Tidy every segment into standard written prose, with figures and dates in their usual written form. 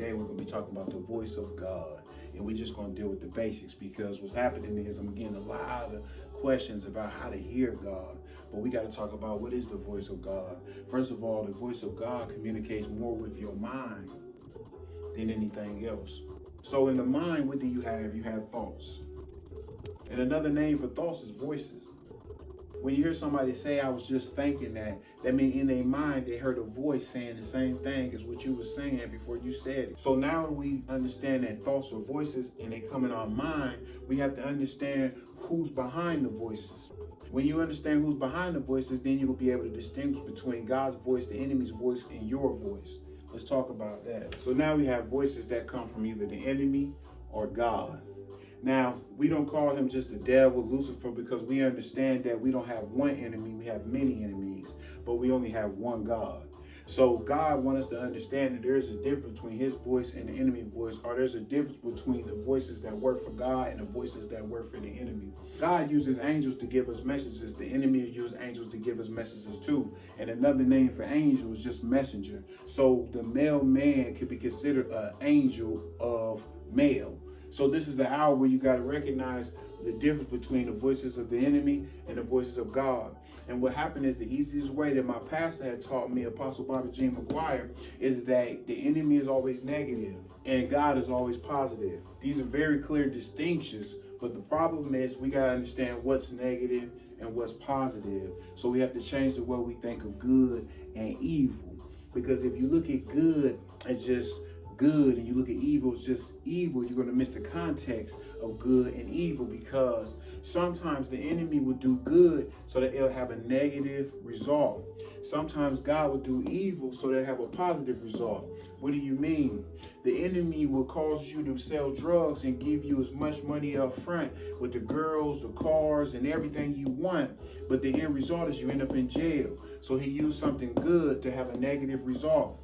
today we're going to be talking about the voice of God. And we're just going to deal with the basics, because what's happening is I'm getting a lot of questions about how to hear God. But we got to talk about what is the voice of God. First of all, the voice of God communicates more with your mind than anything else. So in the mind, what do you have? You have thoughts. And another name for thoughts is voices. When you hear somebody say, I was just thinking that means in their mind, they heard a voice saying the same thing as what you were saying before you said it. So now we understand that thoughts are voices and they come in our mind. We have to understand who's behind the voices. When you understand who's behind the voices, then you will be able to distinguish between God's voice, the enemy's voice, and your voice. Let's talk about that. So now we have voices that come from either the enemy or God. Now, we don't call him just the devil, Lucifer, because we understand that we don't have one enemy, we have many enemies, but we only have one God. So God wants us to understand that there's a difference between his voice and the enemy's voice, or there's a difference between the voices that work for God and the voices that work for the enemy. God uses angels to give us messages. The enemy uses angels to give us messages too. And another name for angel is just messenger. So the male man could be considered an angel of male. So this is the hour where you got to recognize the difference between the voices of the enemy and the voices of God. And what happened is the easiest way that my pastor had taught me, Apostle Bobby G. McGuire, is that the enemy is always negative and God is always positive. These are very clear distinctions, but the problem is we got to understand what's negative and what's positive. So we have to change the way we think of good and evil. Because if you look at good as just good and you look at evil as just evil, you're going to miss the context of good and evil, because sometimes the enemy will do good so that it'll have a negative result. Sometimes God will do evil so that it'll have a positive result. What do you mean? The enemy will cause you to sell drugs and give you as much money up front with the girls, the cars, and everything you want, but the end result is you end up in jail. So he used something good to have a negative result.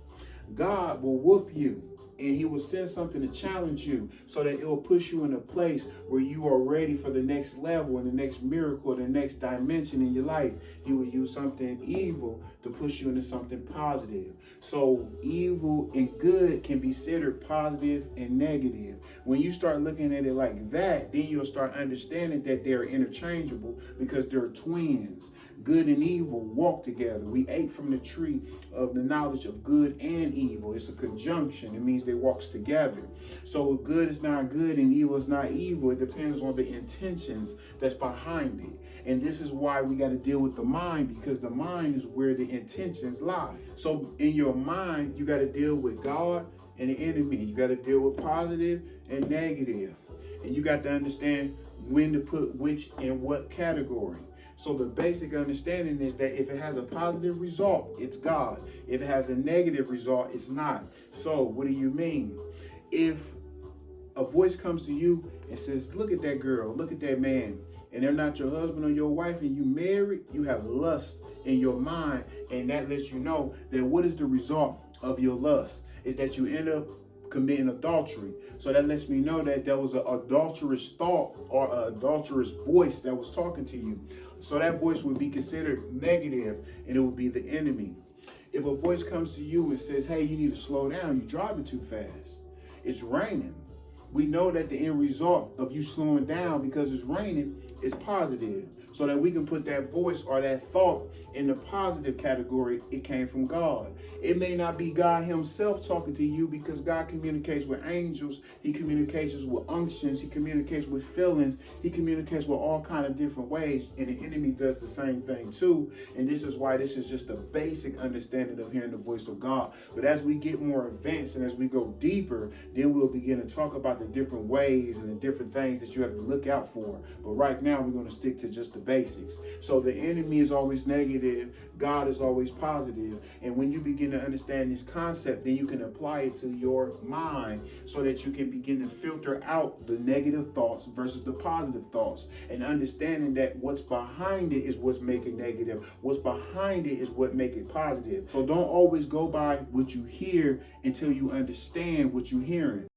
God will whoop you, and he will send something to challenge you so that it will push you in a place where you are ready for the next level and the next miracle, the next dimension in your life. He will use something evil to push you into something positive. So evil and good can be considered positive and negative. When you start looking at it like that, then you'll start understanding that they're interchangeable, because they're twins. Good and evil walk together. We ate from the tree of the knowledge of good and evil. It's a conjunction. It means they walks together. So good is not good and evil is not evil. It depends on the intentions that's behind it. And this is why we got to deal with the mind, because the mind is where the intentions lie. So in your mind, you got to deal with God and the enemy. You got to deal with positive and negative. And you got to understand when to put which in what category. So the basic understanding is that if it has a positive result, it's God. If it has a negative result, it's not. So what do you mean? If a voice comes to you and says, look at that girl, look at that man, and they're not your husband or your wife, and you married, you have lust in your mind, and that lets you know that what is the result of your lust is that you end up committing adultery. So that lets me know that there was an adulterous thought or an adulterous voice that was talking to you. So that voice would be considered negative, and it would be the enemy. If a voice comes to you and says, hey, you need to slow down, you're driving too fast, it's raining, we know that the end result of you slowing down because it's raining is positive, so that we can put that voice or that thought in the positive category. It came from God. It may not be God himself talking to you, because God communicates with angels. He communicates with unctions. He communicates with feelings. He communicates with all kinds of different ways, and the enemy does the same thing too. And this is why this is just a basic understanding of hearing the voice of God. But as we get more advanced and as we go deeper, then we'll begin to talk about the different ways and the different things that you have to look out for. But right now we're going to stick to just the basics. So the enemy is always negative, God is always positive. And when you begin to understand this concept, then you can apply it to your mind so that you can begin to filter out the negative thoughts versus the positive thoughts, and understanding that what's behind it is what's making negative, what's behind it is what make it positive. So don't always go by what you hear until you understand what you're hearing.